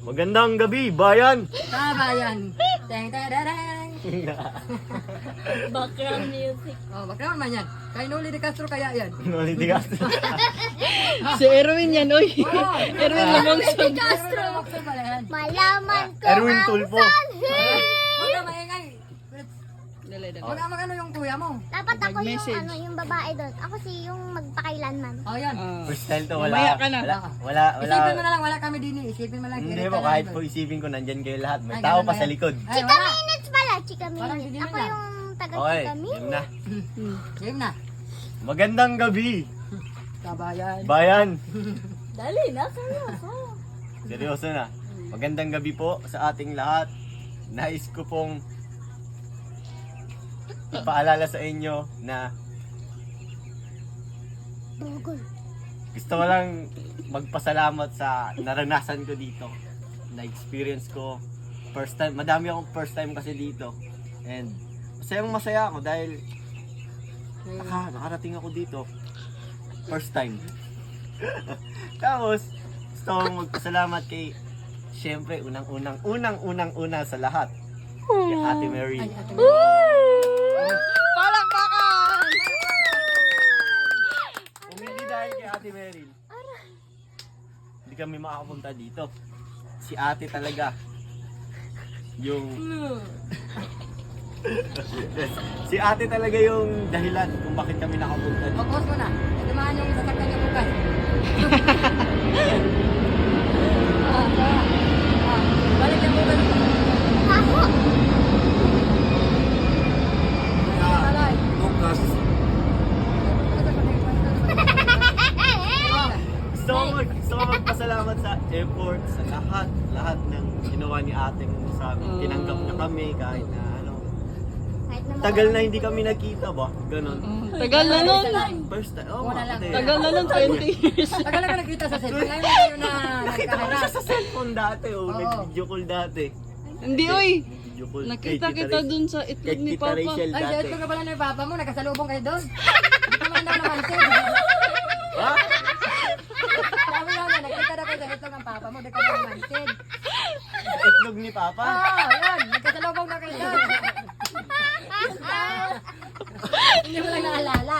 Magandang gabi, bayan! Kabayan. Teng teng teng teng. Background music. Oh, background man yan. Kay Noli de Castro kaya yan. Noli di Castro. Si Erwin yan, oy. Oh, Erwin Lamongso. Castro. Pala yan. Malaman ko Erwin ang Tulfo. Huwag ka maingay. Huwag ka magano yung kuya mo. Dapat ako yung Mag-message. ano, yung babae doon. Ako si yung magpakailanman. Oh, yan. First time to, wala. Mamaya ka na. Wala. Isipin mo na lang, wala kami din eh. Isipin mo lang. Hindi kirita mo, lang kahit doon. po isipin ko, nandyan kayo lahat. May Ay, tao ganun pa ba sa yan? likod. Ay, Chika wala. minutes pala, chika Parang minutes. hindi Ako na. yung taga Okay, chika yun minutes. na. Game na. Magandang gabi, Kabayan. bayan! Dali na, seryoso. Seryoso na. Magandang gabi po sa ating lahat. Nais ko pong ipaalala sa inyo na Bugol. gusto ko lang magpasalamat sa naranasan ko dito. Na-experience ko. First time, madami akong first time kasi dito. And masaya ako dahil nakarating ako dito. First time. Tapos, gusto kong magpasalamat kay, syempre, unang-unang sa lahat. Kay Ate Mary. Ay, ate. Palakpakan! Kung hindi dahil kay Ate Mary, hindi kami makakapunta dito. Si ate talaga. Yung... si ate talaga yung dahilan kung bakit kami nakapunta dito. O, pause mo na. Tumahan yung sasakyan niyo bukas. Balik yung bukas. Ako. Malay. Lucas, Gusto ko magpasalamat sa effort, sa lahat ng ginawa ni ate sa amin. Tinanggap niya kami kahit na ano. Kahit na Tagal na hindi kami nakita ba? Ganon. Tagal na nun. First time. Oh, Wala lang. ate. Tagal na nun, 20 years. Tagal na ka nakita sa cellphone. Ngayon na kayo na Nakita ko siya nagkaharap. sa cellphone dati. Oh, Oo. nag-video call dati. Hindi, oy. Video call. Nakita Kay kita Tita dun sa Kay itlog ni Tita Papa. Rachel Ay, dati. ito ka pala ng papa mo. Nagkasalubong kayo doon. Hindi ko man daw namansin. Ha? Sabi lang na, nakita na kayo sa itlog ng papa mo. Hindi ka na namansin. Sa itlog ni Papa? Oo, yan. Nagkasalubong na kayo doon. Hindi mo lang naalala.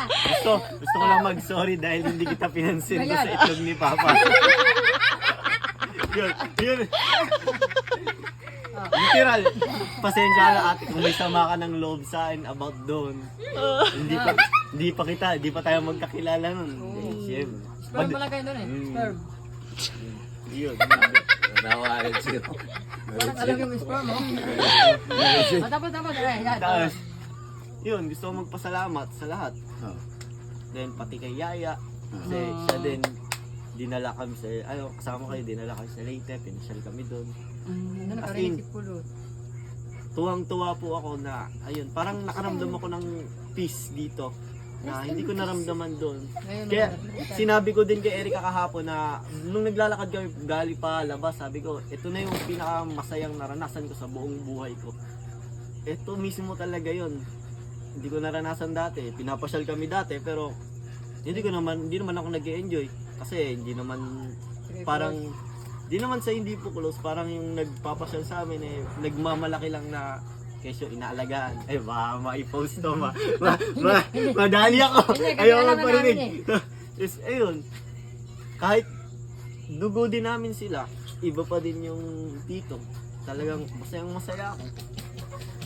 Gusto ko lang mag-sorry dahil hindi kita pinansin ko sa Ayan. itlog ni Papa. yun. Literal, pasensya na ate kung may sama ka ng loob sa akin about doon. Hindi pa tayo magkakilala nun. Siyempre. Sperm pala kayo doon eh. Sperm. Yun. nawarin siya. Parang alam yung sperm mo. Tapos. Yan. Tapos, yun, gusto ko magpasalamat sa lahat. Oh. Then, pati kay Yaya. Kasi siya din, dinala kami sa, kasama kayo, dinala kami sa Leyte, pinasyal kami doon. Ano, nakareisip ko doon. Tuwang-tuwa po ako na, ayun, parang nakaramdam ako ng peace dito. Na hindi ko naramdaman doon. Ngayon, Kaya sinabi ko din kay Erica kahapon na nung naglalakad kami gali pa labas, sabi ko, ito na yung pinakamasayang naranasan ko sa buong buhay ko. Ito mismo talaga yon. Hindi ko naranasan dati. Pinapasyal kami dati pero hindi naman ako nag-enjoy kasi hindi naman parang di naman sa hindi po close, parang yung nagpapasyal sa amin nagmamalaki lang na kesyo inaalagaan. Baka ma-post to, madali ako. Hindi, kasi Ayaw alam ko na parinig. namin Yes, ayun. Kahit dugo din namin sila, iba pa din yung dito. Talagang masayang-masaya ako.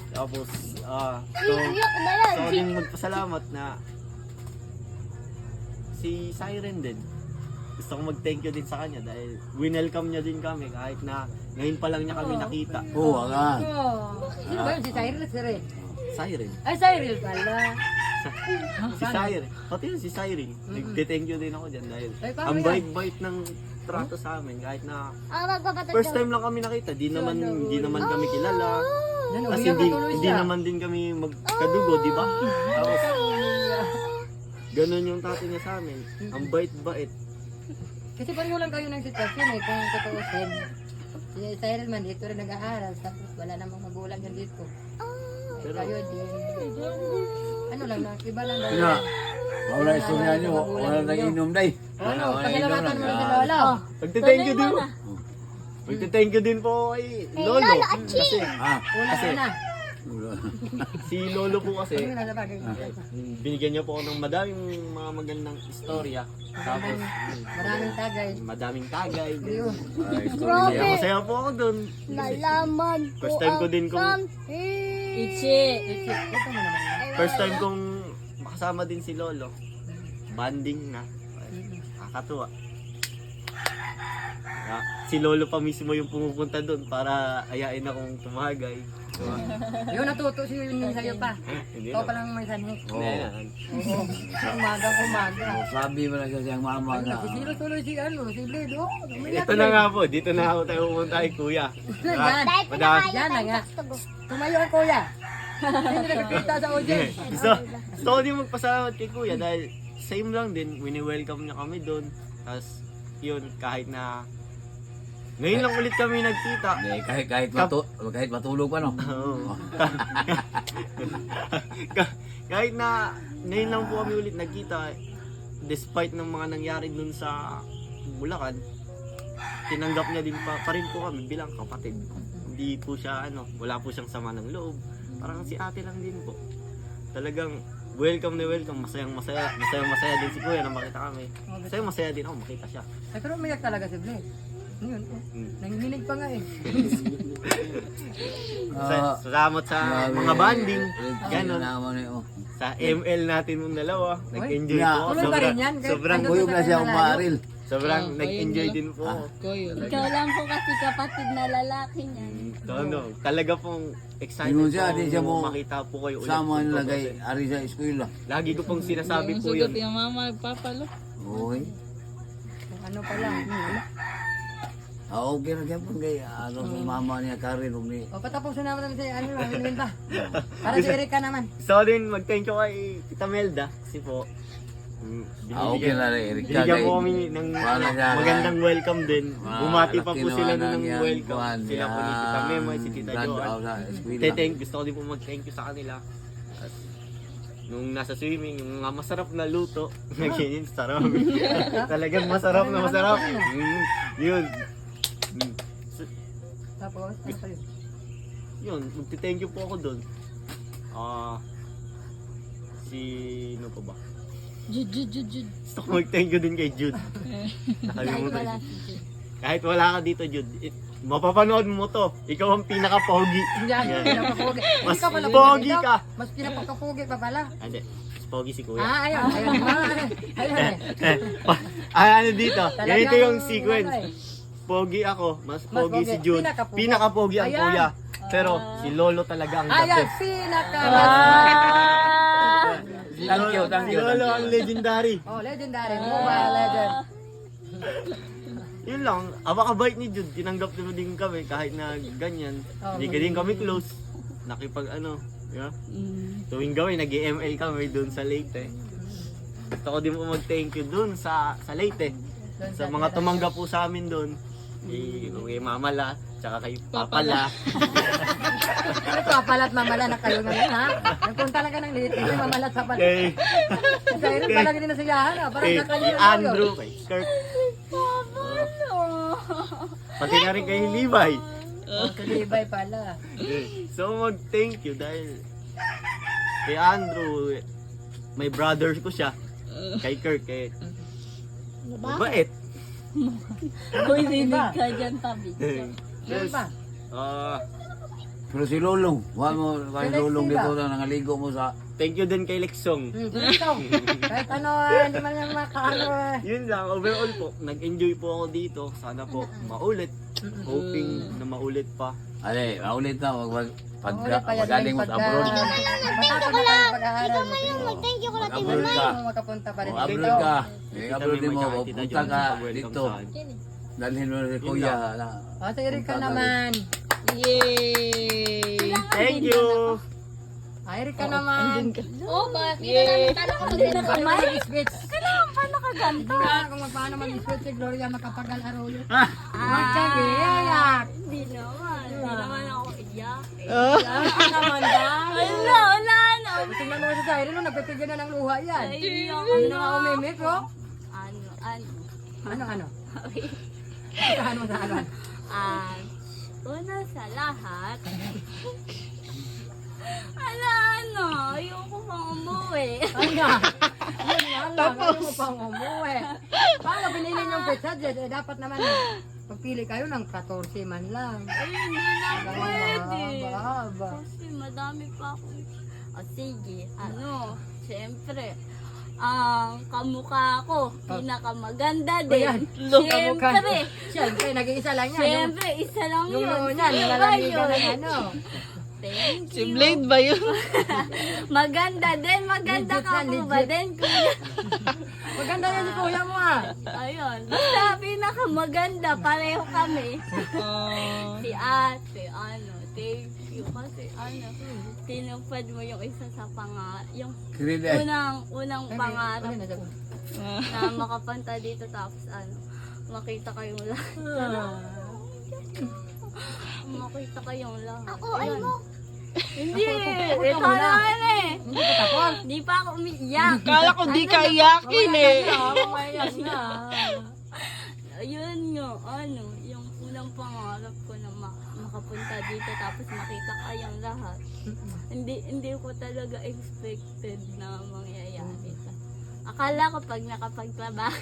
Tapos, Iyak na yan. so din magpasalamat na si Siren din. Gusto kong mag-thank you din sa kanya dahil winelcome niya din kami kahit na ngayon pa lang niya kami nakita. Oo, nga. Sino ba yun? Si Cyril o si Red? Siren. Ay, Cyril pala. Si Siren. Pati yun si Siren. Nag-thank you din ako dyan dahil Ay, paano ang yan? bait-bait ng trato sa amin kahit na Magpapatag first time lang kami nakita. Di naman kami kilala. Yan, Kasi umiyak hindi, ka tuloy hindi siya. naman din kami magkadugo, di ba? Tapos, ganun yung tatay niya sa amin. Ang bait-bait. Kasi pareho lang kayo ng sitwasyon eh, kung tutuusin. Si Cyril man dito rin nag-aaral, tapos wala namang magulang yan dito. Eh, kayo din. Ano lang, iba lang daw. Kaya, wala istorya nyo, wala nang inom day. Ano, Wala pasalamatan mo rin sa inom lola. Pagte-thank you din mo. Magte-thank you din po kay Lolo. Lolo Aching. Kasi Ah, Una Kasi- na. si Lolo po kasi, Ano na bagay? binigyan niya po ako ng madaming mga magandang istorya. Tapos, Maraming tagay. madaming tagay. Ayun. Grabe. Kaya masaya po ako dun. Nalaman ko First time ko din kung- something. Ichi. Ito mo naman. First time kong makasama din si Lolo. Banding na. Nakakatuwa. Si Lolo pa mismo yung pumupunta doon para ayain akong tumagay. Diba? Yun, natuto si yun sa'yo pa. Hindi Ikaw na. pa lang may sanhi. Oo. Oo. Umaga. Sabi mo na kasi ang mama na. Nagsisiro tuloy si si Bledo. Ito na nga po, dito na ako tayo pumunta kay Kuya. Yan. Dahil Madami. pinakaya Yan na tayo nga. gusto ko. Tumayo ka kuya. Hindi nagkikita sa audience. Gusto ko din magpasalamat kay Kuya dahil same lang din, wini-welcome niya kami doon. Tapos yun, kahit na ngayon lang ulit kami nagkita. Hindi, kahit matulog pa no. Oo. Kahit na ngayon lang po kami ulit nagkita, despite ng mga nangyari dun sa Bulacan, tinanggap niya din pa rin po kami bilang kapatid. Hindi po siya wala po siyang sama ng loob. Parang si ate lang din po. Talagang welcome na welcome, masayang masaya din si Kuya na makita kami. Masaya din ako makita siya. Ay, pero umiyak talaga si Blake. Yun, nanginginig pa nga eh. Salamat sa mga banding, Ganon. ganon. Sa ML natin mong dalawa, nag-enjoy Yeah. po ako. Tuloy pa rin yan. Kahit sobrang, ano Buyog sa na siya malayo. umaril. sobrang Oh, nag-enjoy ayun din po ako. Koyo. Ikaw lang po kasi kapatid na lalaki niya. Talaga pong excited Yun siya, po di siya mo makita po kayo ulit. Sama Kung nilagay tutusin. ari sa eskwela. Lagi ko pong sinasabi Yung po sugot yun. yung mama, nagpapalo. Oy. Ano pa lang. Okay na siya po kay ano sa mama niya Karen ug ni. O, patapusin naman namin sa ano ba? Para si Erika naman. Gusto ko din mag-thank you kay Tita Melda kasi po Okay na rin Eric. binigyan po kami ng Wala siya, magandang welcome din. Bumati pa po sila kinuha ng niya, welcome. kuhan Sila po ni Tita Memoy, si Tita Brand Joan. out sa eskwela. Gusto ko din po mag-thank you sa kanila. At nung nasa swimming, yung mga masarap na luto, naging sarap. Talagang masarap na masarap. Yun. Tapos, ano pa yun? Yun, magti-thank you po ako doon. Sino pa ba? Jud. Gusto ko mag-thank you din kay Jude. Nakalimutan. Wala si Jud. Kahit wala ka dito, Jude, mapapanood mo to. Ikaw ang pinaka-pogi. Yan, Yan. pinapakapogi. Mas Hindi ka pala pogi daw. ka. Mas pinapakapogi pa pala. Hindi, mas pogi si Kuya. Ayun. Ano dito? Talagang Ganito yung sequence. ano eh. Pogi ako, mas Mas pogi pogi. si Jude. Pinakapogi. Pinaka-pogi ang Ayan. Kuya. Pero si Lolo talaga ang the Ayan, best. pinaka. Thank you, thank Si you. Lolo ang legendary. Oh, legendary. Mobile legend. Yun lang, abakabait ni Jude, tinanggap naman din kami kahit na ganyan. Oh, Hindi ka din kami close. Nakipag yeah? Tuwing gawin, nag-ML kami dun sa Leyte. Gusto ko din po mag-thank you dun sa Leyte. Sa mga tumanggap po sa amin dun. Kay Mama La, tsaka kay Papa La. Ano papalat mamala na kayo ngayon ha? Nagpunta lang ka ng liit. Kasi mamalat papalat. Kay, Kaya rin pala din nasiyahan ha. Parang kay, sa kayo kay na Andrew, kay Kurt. Pati na rin kay Levi. Oh, kalibay pala. So mag-thank you dahil kay Andrew, may brother ko siya. Kay Kurt, kay mabait. Uy, rinig ka dyan, tabi. Meron pa. Pero si Lulong, wala mo kay Lulong dito na nangaligo mo sa Thank you din kay Lexong. Ikaw. Kahit ano, hindi man yan makaano eh. Yun lang, overall po, nag-enjoy po ako dito. Sana po maulit. Hoping na maulit pa. Ale, ulit na Ulit pa yan, pagaling mo sa abroad. Matapos na kayo pag-aaral mo. Mag-thank you ko lang Abroad ka. Makapunta pa rin O, abroad dito. ka. Tita Abroad Memoy, mo, tsaka Tita punta Joan, ka welcome dito. sa akin. Dalhin mo si Yun Kuya. na. O, sa Erika naman. Yay! Thank you! Erika naman. Oh, bakit? Hindi na namin paano ka Paano kamay? mag-switch? Paano ka ganito? Kung paano mag-switch si Gloria makapagal Arroyo. Magkagiyak. Hindi naman. Hindi naman ako iyak. Ano naman ba? Wala na. Tingnan mo sa Zaire, no, nagpipigyan na ng luha yan. Iyak Ano na nga umimik, oh? Ano? Ano? Saan mo sa ano? Una sa lahat, ayoko pang umuwi. Ay na. Yun nga lang. Ayaw mo pang umuwi. Paano pinili niyong pizza dyan? Dapat naman pagpili kayo ng 14 man lang. Ay, hindi na pwede. Mahaba. Kasi madami pa ako. O sige, syempre, kamukha ko, pinakamaganda Ayan, din. kamukha. Syempre, Siyempre, nag-iisa lang yan. syempre, isa lang Yung yun. lolo niya, Sino ba nilalamigan yun? ng ano. Thank Si you. Blade ba yun? Maganda din, maganda Legit ka yan, po legit. ba din, kuya? Maganda yan si kuya mo ah. Ayun, basta pinakamaganda, pareho kami. Si ate, thank you. Kasi tinupad mo yung isa sa yung Kride. unang pangarap Ano na ko na makapunta dito tapos makita kayong lahat. Makita kayong lahat. Ako, ay mo. Hindi, ito na Hindi ko tapos. Hindi pa ako umiiyak. Kala ko di ka iyakin eh. Umayak na. Ayun nga, yung unang pangarap ko na makapunta dito tapos makita kayong lahat. Hindi ko talaga expected na mangyayari. Akala ko pag nakapagtrabaho,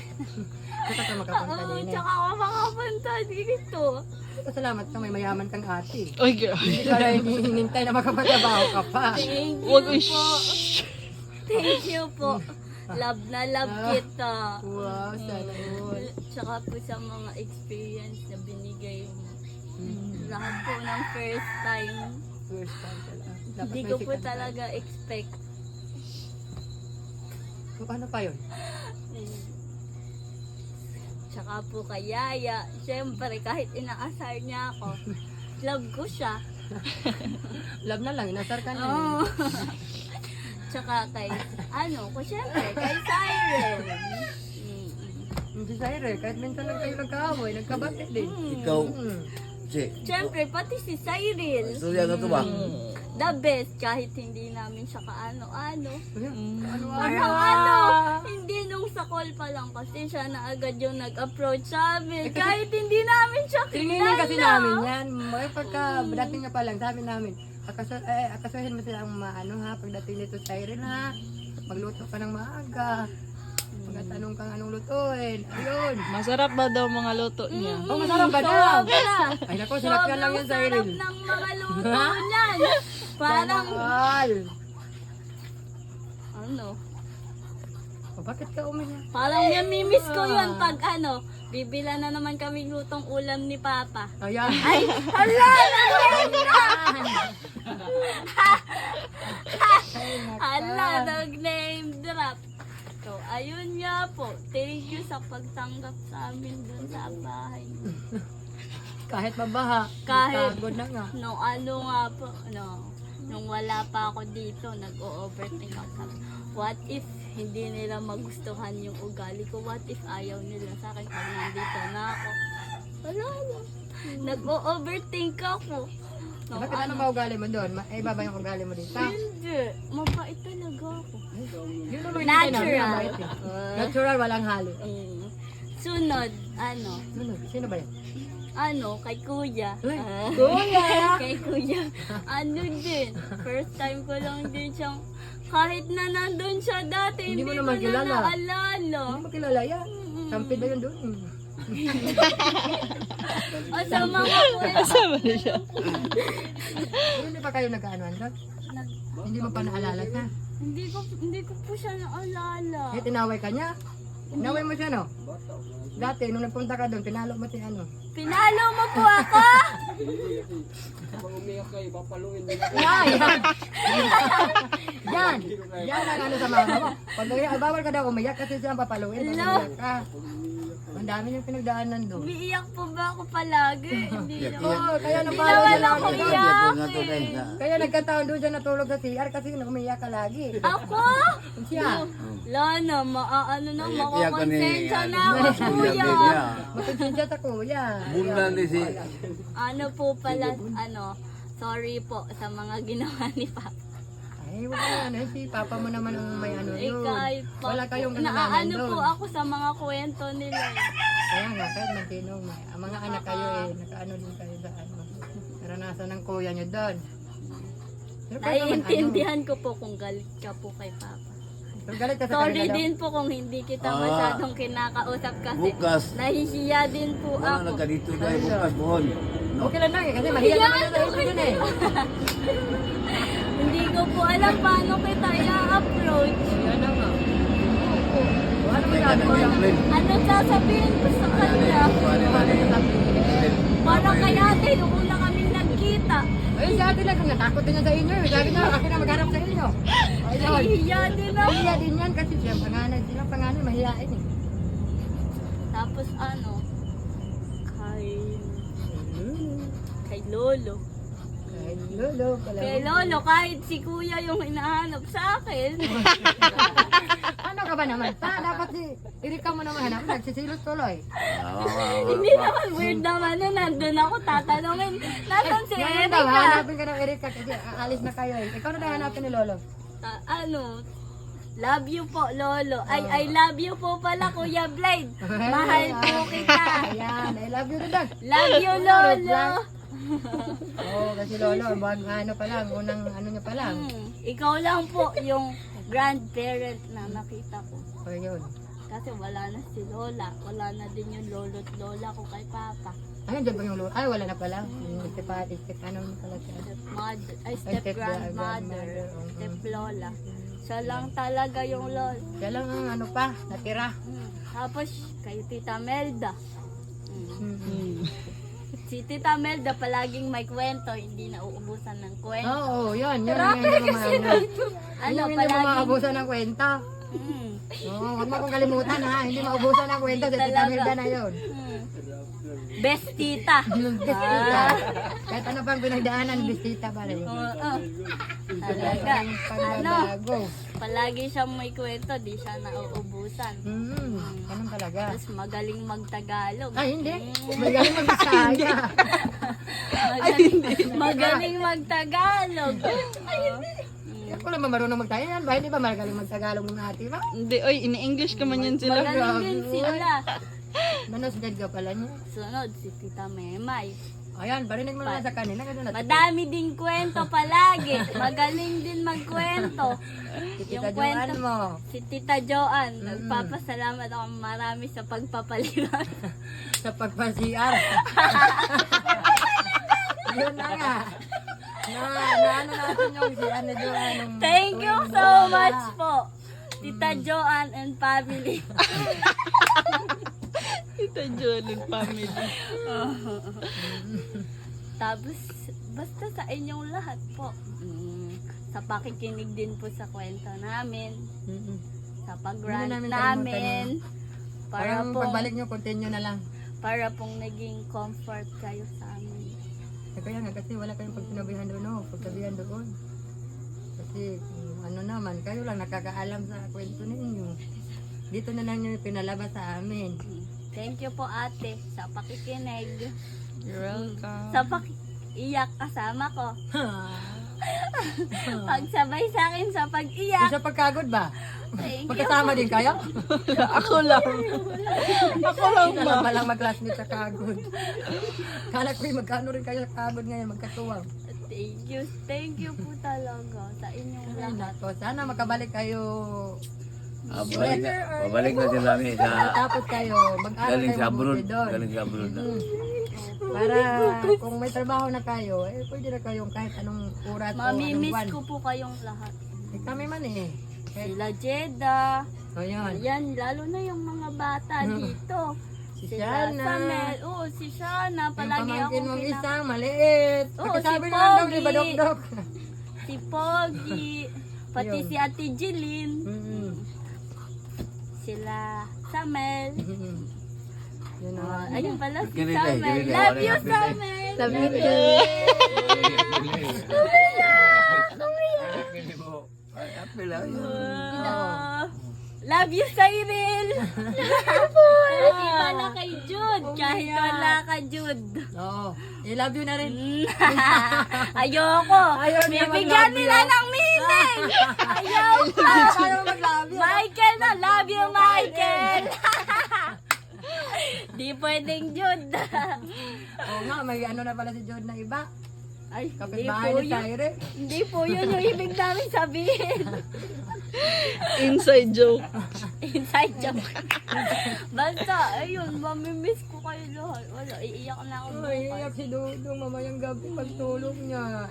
Kasi ka makapunta oo, din eh. tsaka ako makapunta dito. Salamat ka, may mayaman kang ate. Oy, girl. Hindi ka rin hinihintay na makapatrabaho ka pa. Thank you Wag po. shh. Thank you po. Love na love kita. Wow, sana all. Tsaka po sa mga experience na binigay mo. Lahat po ng first time. First time talaga. Dapat Hindi may ko po second time. talaga expect. So, ano pa yun? Tsaka po kay Yaya. Siyempre, kahit inaasar niya ako, love ko siya. Love na lang, nasar ka na. Oo. Tsaka kay, siyempre, kay Siren. Hindi sa kahit minsan lang kayo nagkaaway, nagkabati din. Ikaw, Hmm. Siyempre, pati si Cyril. istorya ka to ba? The best, kahit hindi namin siya kaano-ano. Ano Parang hindi nung sa call pa lang kasi siya na agad yung nag-approach sa amin. Kahit hindi namin siya Tinignan kilala. kasi namin yan. May pagka dating nga pa lang, sabi namin, akasuhin mo silang pagdating nito sa Irene ha. Magluto ka ng maaga. Magtanong kang anong lutuin. Ayun. Masarap ba daw mga luto niya? Oh, masarap ba daw? Sobra. Ay nako, sarap yan lang yan sa Sobrang sarap Irene. ng mga luto niyan. Parang, Oh, bakit ka umiyak? parang namimiss ko yun pag bibila na naman kami lutong ulam ni Papa. Ayan. Ay, hala! Hala, nag-name drop. So, ayun nga po. Thank you sa pagtanggap sa amin dun sa bahay. Kahit mabaha. Kahit- Pagod na nga. Nung nung wala pa ako dito, nag-o-overthink ako. Sabi, what if hindi nila magustuhan yung ugali ko? What if ayaw nila sa akin pag nandito na ako? Wala na. Nag-o-overthink ako. Nung Bakit ano ba ugali mo doon? Iba ba yung ugali mo dito? Hindi. Mabait talaga ako. Yun naman yung namin, Natural. mabait eh. Natural, walang halo. Sunod, Ano? Sino ba yan? kay Kuya. Uy, Ah, Kuya! kay Kuya. Din. First time ko lang din siyang, kahit na nandun siya dati, Hindi hindi, mo naman ko kilala. na naalala. Hindi mo kilala yan. Sampid na yun doon. O sa mga kwento, Kasama na siya. Hindi pa kayo nag-ano, Hindi mo pa naalala siya. hindi ko po siya naalala. Eh, tinaway ka niya. Tinaway mo siya, no? Dati, nung nagpunta ka doon, pinalo mo si ano. Pinalo mo po ako? Yan! Yan! Yan ang ano sa mama mo. Pag bawal ka daw umiyak kasi siya ang papaluin. Pag Hello? umiyak ka. Ang dami niyang pinagdaanan doon. Umiiyak po ba ako palagi? Hindi naman. Oo, kaya nang Hindi bawal naman siya ako lagi doon. iyak Nga to, guys, eh. na. Kaya nagkataon doon siya natulog sa CR kasi umiyak ka lagi. Ako? Siya. Lana, maaano na, Iyak ka ni- makakonsensya na ano, ako, Kuya kuya. Bea. Matutsin sa kuya. Bundan ni si... Ano po pala, sorry po sa mga ginawa ni Papa. Ay, Eh, wala na ano, si papa mo naman ang may ano Eh, yun. kahit pa Wala kayong po, kasalanan naaano doon. po ako sa mga kwento nila. Kaya nga, kahit matinong, ang mga anak kayo eh, nakaano din kayo sa ano. Naranasan ng kuya nyo doon. Pero kahit naman, Naiintindihan ko po kung galit ka po kay Papa. Pero galit ka sa Sorry kanila daw. din po kung hindi kita Ah. masyadong kinakausap kasi Bukas. nahihiya din po Wala ako. na ka dito tayo bukas buhon. No? Okay lang lang eh, kasi mahiya naman na sa yun eh. Hindi ko po alam paano kita i-approach. Yan na nga. Ano mo Kaya sabi ka mo? na-explain. Ano sasabihin ko sa kanya? Parang kay ate, nung una kaming nagkita, Ay, si ate lang, natakot din niya sa inyo eh. Sabi na, ako na magharap sa inyo. Ayun. nahihiya din ako. Mahiya din yan kasi silang panganay, mahiyain eh. Tapos kay Lolo. Ay, lolo pala. Kay Lolo, kahit si Kuya yung hinahanap sa akin. Ano ka ba naman? Dapat si Erika mo naman hanap, nagsisilot tuloy. Hindi naman weird naman na nandun ako tatanungin. Nasaan si Ngayon daw, Erika? hanapin ka ng Erika kasi aalis na kayo eh. Ikaw na lang hanapin ni Lolo. Love you po, Lolo. I love you po pala, Kuya Blade. Mahal po kita. Ayan, I love you rin. Love you, Lolo. Oo, kasi Lolo, ano pa lang, unang ano niya pa lang. Ikaw lang po yung grandparent na nakita ko. O yun. Kasi wala na si Lola. Wala na din yung lolo't lola ko kay Papa. Ay, nandiyan ba yung Lolo? Ay, wala na pala. Yung step ano pala siya. Step-mother, ay Step step-grandmother, grandmother, step-lola. Siya lang talaga yung lola. Siya lang ang ano pa, natira. Tapos kay Tita Melda. Mm-hmm. Si Tita Melda palaging may kwento, hindi na uubusan ng kwento. Oo, yun. Yun ang hindi mo maano. Ano, Yung hindi mo palaging... maabusan ng kwenta. Mm. Oo, huwag mo akong kalimutan ha. Hindi maubusan ng kwenta. Si Tita Talaga. Melda na yun. Best tita. Bestita. Kahit ano pang pinagdaanan, bestita pa rin. Oo. Talaga. Pagbabago. Palagi siyang may kwento, di siya nauubusan. Ganun talaga. Tapos magaling magtagalog. Ay, hindi. Magaling mag-Bisaya. Magaling magtagalog. Ako lang ba marunong magtagalog yan? Ba, hindi ba magaling magtagalog ng ate ba? Hindi, oy, ini-English ka man yan sila. Magaling din sila. Nanosdad ka pala niya. Sunod, si Tita Memay. Ayan, barinig mo na sa kanila. Ganun na. Madami din kwento palagi. Magaling din magkwento. Tita Yung kwento Joan mo. si Tita Joan, nagpapasalamat ako marami sa pagpapaliwan. Sa pagpa-CR. Yun na nga. Ano natin yung si Ana Joan. Thank you so much po, Tita Joan and family. Ito, Joel, family. Tapos, basta sa inyong lahat po. Sa pakikinig din po sa kwento namin. Sa pag-rant Hindi na namin namin. Para Parang pong, pagbalik nyo, continue na lang. para pong naging comfort kayo sa amin. Kaya nga, kasi wala kayong pagsabihan doon, no? Pagsabihan doon. Kasi, ano naman, kayo lang nakakaalam sa kwento ninyo. Dito na lang nyo pinalabas sa amin. Thank you po ate sa pakikinig. You're welcome. Sa iyak kasama ko. Pagsabay sa akin sa pag-iyak. Isa pagkagod ba? Thank you. Magkasama din kayo? Ako lang. Ako lang Isa ba? lang palang mag-classmate sa kagod. Kala ko magkano rin kayo sa kagod ngayon, magkatuwang. Thank you po talaga sa inyong Ay, lahat. nako, sana makabalik kayo. Babalik na sila namin sa Tapos kayo, mag-aral galing kayo sa abroad. mabuti doon. Galing sa abroad na. Para kung may trabaho na kayo, pwede na kayong kahit anong oras o anong Mamimiss buwan. ko po kayong lahat. Kami man eh. Sila Jeda. O yun. Ayan, lalo na yung mga bata dito. Si Sila Shana. Samel. Oo, si Shana. Yung Palagi pamangkin akong mong isa, maliit. Oo, Pagkasabi si na lang daw, Pogi. di ba, Dok? Si Pogi. Pati Yun. si Ate Jeline. Sila Samel. Yun na. Ayun pala si Ganito, Samel. ganito. Love you, Ganito. Samel. Sabi nito. Love you, Cyril. Love you pala kay Jude. Kahit wala ka, Jude. Oo. I love you na rin. Ayoko. Ayaw niya Bibigyan mag-love nila you. ng mini. Darling! Ayaw pa! Ayaw mag-love you. Michael na! Love you, Michael! Di pwedeng Jude. Oo nga, may ano na pala si Jod na iba. Ay, hindi Kapitbahay po ni yun. Tyre. Hindi po yun yung ibig namin sabihin. Inside joke. Inside joke. Basta, ayun, mamimiss ko kayo lahat. Wala, iiyak na ako Ay, bukas. iyak si Dudong mamayang gabi pagtulog niya.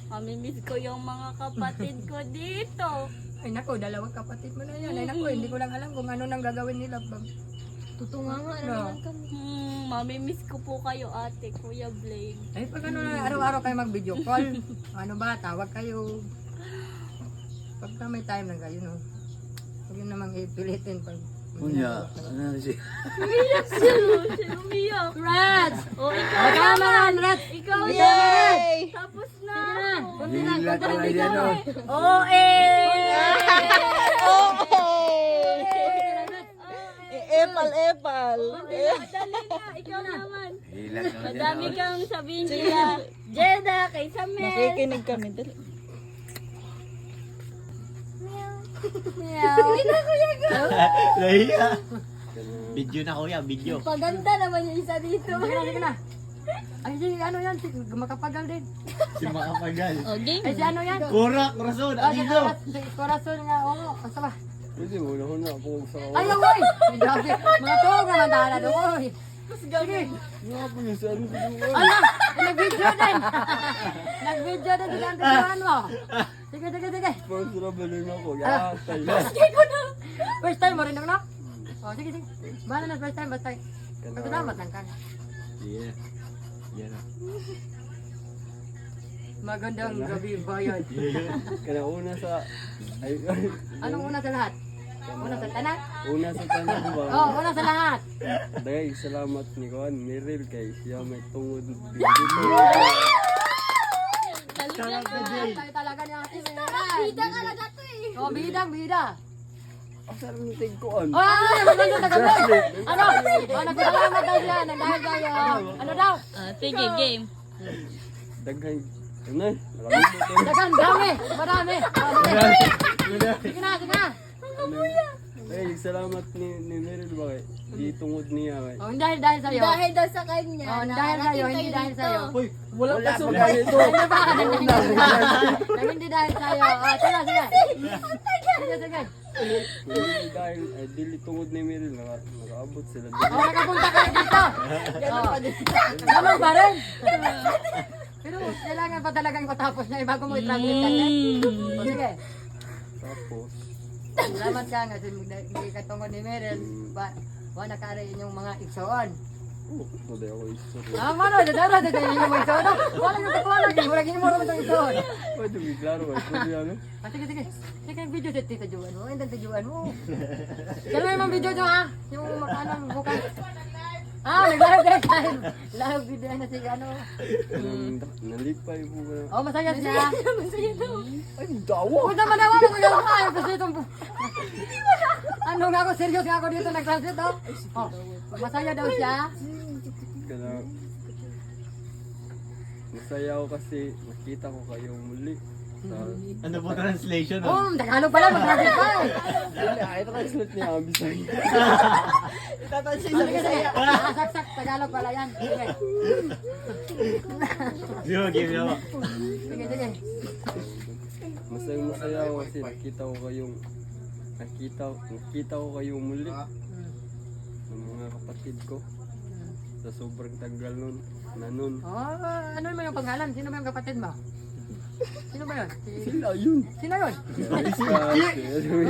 Mamimiss ko yung mga kapatid ko dito. Ay nako, dalawang kapatid mo na yan. Ay nako, hindi ko lang alam kung ano nang gagawin nila. Tutunga nga na No. naman kami. Mamimiss ko po kayo, ate, Kuya Blake. Ay pag ano na, araw-araw kayo mag-video call. Ano ba, tawag kayo. Pagka may time lang kayo, no? Huwag yun namang ipilitin pag... Kunya, ano na siya? Umiyak siya, siya umiyak. Rats! O, ikaw O, tama naman. na, Rats! Ikaw Yay! yan. Tapos na. Hila ka lang yan, no? Oo, eh. Epal. Madali na, ikaw naman. Hila ka lang Madami yan, no? kang sabihin kila Jeda, kay Samel. Nakikinig kami. Dali. Nahiya. Video na kuya, video. Paganda naman yung isa dito. Sige na. Ay, si ano yan, si makapagal din. Si Makapagal. O, game. Ay, si ano yan? Kurak, Rason, Ah, si Alido. si Corazon nga, oo. Basta ba? Pwede mo, na ako sa Ay, oy! Grabe, mga tuwag naman tayo na doon, oy. Sige. nga po yung sa ano ko Ala, nag-video din. Nag-video din din ang tutuan mo. Sige, sige, sige. Sponsor na balon ako. Yatay. First time mo rin na? Oh, sige, sige. Bahala na first time, basta. Pagkadamat lang ka. Yeah. Yan na. Magandang gabi, bayan. Kaya una sa... Ay, Anong una sa lahat? Una sa tanan? una sa tanong ba? Oh, una sa lahat. Dahil salamat ni Kuan Miril kay siya may tungod dito. Tayo talaga ni Ate Meral. Bida ka lang to eh. Oh, bidang, bida. Asar mo ting Kuan. Oh, ano sa gabi? Ano? Oh, nagpasalamat daw siya. Nagdahil kayo. Ano daw? Sige, game. Daghan. Ano? Maraming mo to. Dagan, dami. Marami. Oh, sige. Sige na, sige na. Ay, salamat ni Miril ba kay di tungod niya kay. Oh, dahil sa'yo. Dahil daw sa kanya. Oh, dahil sa'yo, hindi dahil sa'yo. Uy, wala pa sa Ano ba? Hindi dahil sa'yo. Oh, sige, sige. Sige, sige. Hindi dahil ay dili tungod ni Miril nakaabot sila dito. Oh, nakapunta kayo dito. Oh, ganun pa rin. Pero kailangan pa talagang matapos na bago mo i-translate ka. Oh, sige. Tapos Salamat ka nga kasi hindi ka tungkol ni Meryl. Wala ka rin yung mga iksoon. Pwede ako isuri. Ah, mano, dadara, dadara yung mga iksoon. Wala yung kakualan, wala yung mga itong iksoon. Pwede biglaro ay pwede ano. Ah, sige, sige. Sige, video sa tita Juan mo. Hindi tita Juan mo. Kailan yung mga video nyo ha? Yung makanan, bukas. Ah, nag-live din. Live video na si ano. Nalipay po ka. Oh, masaya siya. Ay, dawa! Huwag naman na wala ko yung kayo kasi itong... Ano nga ako, serious nga ako dito nag-translate oh. Oh, masaya daw siya. Kaya masaya ako kasi nakita ko kayo muli. Sa Ano po translation? Oh, Tagalog pala, mag-translate pa eh. Dili, ay translate niya ang Bisaya. Sige, sige. Ah, saksak, Tagalog pala yan. Sige, Yo, give me sige, sige. Masaya ako kasi nakita ko kayong muli ng mga kapatid ko. Sa sobrang tagal nun. Oh, ano mo yung pangalan? Sino ba yung kapatid mo? Sino ba yun? Sila yun. Sino yun?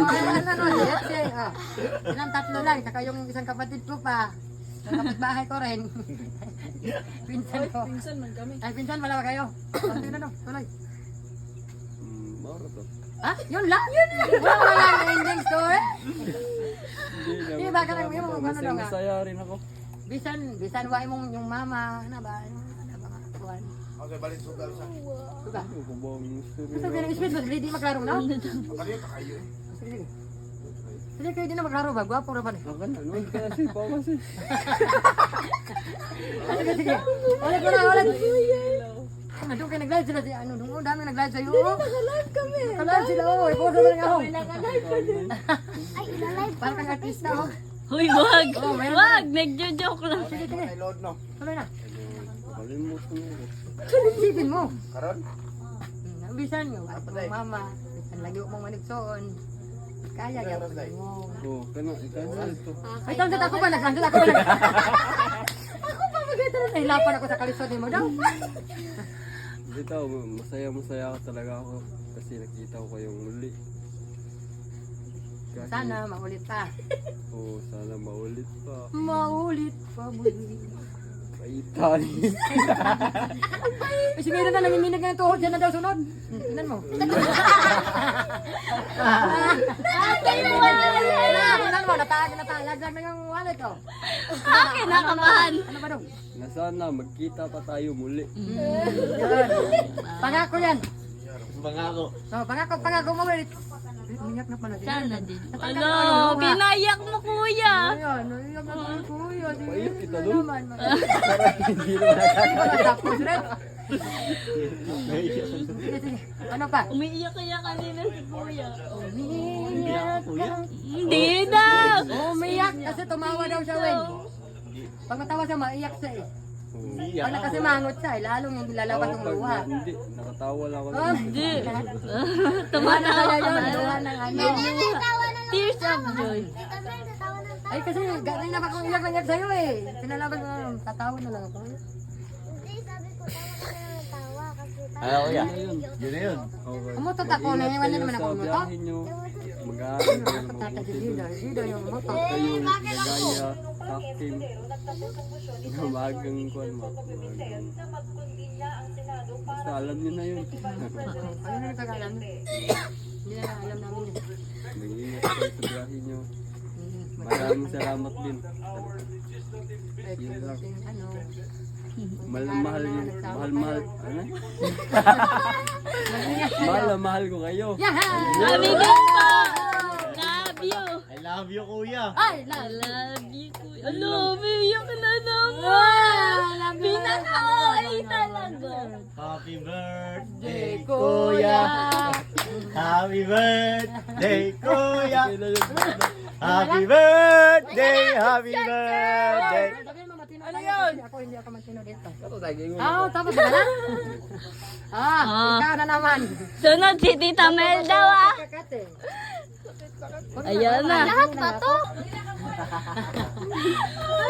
Oh, ano, si ilang tatlo lang, saka yung isang kapatid ko pa. Yung kapitbahay ko rin. Pinsan ko. Pinsan man kami. Ay, pinsan, wala ba kayo? Oh, tingnan no, tuloy. Maro to. Ha? Yun lang? Wala lang ending story? Hindi Di ba ka lang yung ano daw nga? Masaya rin ako. Bisan wa imong yung mama, ano ba? Ano ba? Kuan. Okay, balik sugal sa. Suga. Ano ko ba ang story? Ito ganang speed mo, di maklaro na? Sige, sige. Sige, kayo di na maklaro ba? Gwapo na pa ni. Baka na, ano kasi, baka kasi. Sige, sige. Ulit mo na, ulit. na doon kayo nag-live sila si ano, doon dami nag-live sa'yo. Naka-live kami. Naka-live sila, oh. Iposo na nga, oh. Ay, ilalive. Parang kang artista, oh. Huy, wag! Oh, meron Wag! Nagjo-joke lang. Sige, sige. Tuloy na. Kalimut mo. Isipin mo. Karon? Nabisan nyo. Mama, ang lagi mong manigsoon. Kaya, gawin mo. Oh, ikaw ito. Ay, tawag ako ba? Nagsandat ako ba? Ako pa magkita na. Nahilapan ako sa kalisod mo daw. Dito, masaya ka talaga ako kasi nakita ko kayong muli. Kahit- Sana maulit pa. Oo, sana maulit pa. Maulit pa muli. Paitan. Eh, si Mira na nangiminag ng tuhod. Yan na daw sunod. Tingnan mo. Tingnan mo, natalaglag na yung wallet, oh. Akin, nakabahan. Ano ba daw? Na sana magkita pa tayo muli. Yan. Pangako yan. Bangako. So, pangako mo ulit. Umiyak na pala siya. Sana din. Natanggal Ano, ko yung bunga. pinayak mo kuya. Ayan, naiyak na tayo, kuya. Sige, Paiyak kita sige doon. naman. Hindi naman Tapos rin. Sige, sige. Ano pa? Umiiyak kaya kanina si kuya. Umiyak. Hindi daw. Umiyak kasi tumawa daw siya, Wen. Pag matawa siya, maiyak siya eh. Umiyak Pag nakasimangot siya, lalong yung lalabas ng luha. Hindi, nakatawa lang ako. Oh, Hindi. tuwa na kaya yun, tuwa ng ano. Tears of joy. Ay kasi galing na akong iyak ng iyak sa'yo eh. Pinalabas na, tatawa na lang ako. Hindi, sabi ko, tawa ka na ng tawa. Kasi Ano kuya? Yun na yun. Okay. Umutot ako, naiwan na naman ako Sa umutot. biyahe nyo, mag-aaral kayo ng Tata si mabuti Gida, doon. Gida yung umutot. Kayo, nagaya, captain. Magang kwan mo. Basta alam nyo na yun. Ano na nagkakalam? Hindi na alam namin eh. Mag-iingat kayo sa biyahe nyo. Maraming salamat din. Ay, kunting ano. Mahal yun. Mahal. Ano? Mag-ingat kayo. Mahal ko kayo. Yaha! Amigay po. Love you. I love you kuya. Ay, I love you kuya. Love you na naman. Pinaka-OA talaga. Happy birthday kuya. Happy birthday kuya. Happy birthday, happy birthday. Ano yun? Ako hindi ako matino dito. Ito tayo yung Tapos ba na? Ikaw na naman. Sunod si Tita Mel daw ah. Kakate. Ayan na. lahat ba to?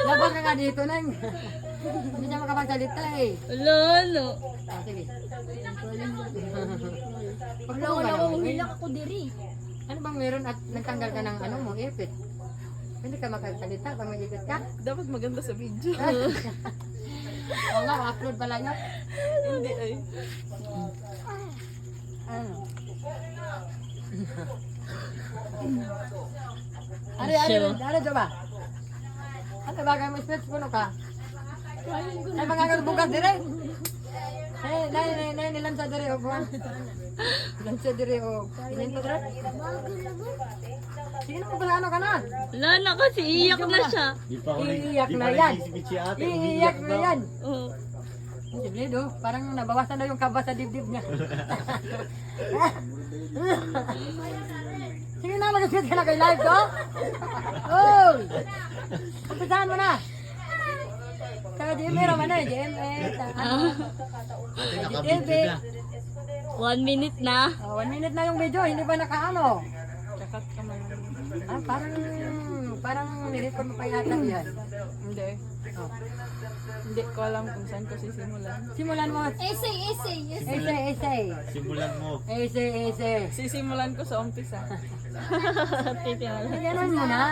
Labang ka nga dito nang. Hindi siya makapagsalita eh. Lolo. Sige. Wala ko na umiyak ako diri. Ano bang meron at nagtanggal ka ng ano mo, ipit? Hindi ka makagsalita pag may ipit ka? Dapat maganda sa video. Oo nga, upload pala nyo. Hindi ay. Ano? Ano ba? Ano ba kayo may speech puno ka? Ay mga bukas dire. Nay nilansa dire o buwan. Nilansa dire o. Ininto dire. Sige na pala ano ka na? Wala na kasi iyak na siya. Di pa ako Iiyak di na pa yan. nag-isipit si ate. Iiyak na yan. Oh. Hindi do, parang nabawasan na yung kaba sa dibdib niya. Sige na, mag-speech ka na kay live ko. Oh! Umpisahan mo na. Sa GMA naman eh, GMA. TV. 1 minute na. 1 minute na yung video, hindi ba nakaano? Kakat ka man. Parang nirecord mo pa yata yan. Hindi. Hindi ko alam kung saan ko sisimulan. Simulan mo. Essay. Essay. Simulan mo. Essay. Sisimulan ko sa umpisa. Ganun mo na.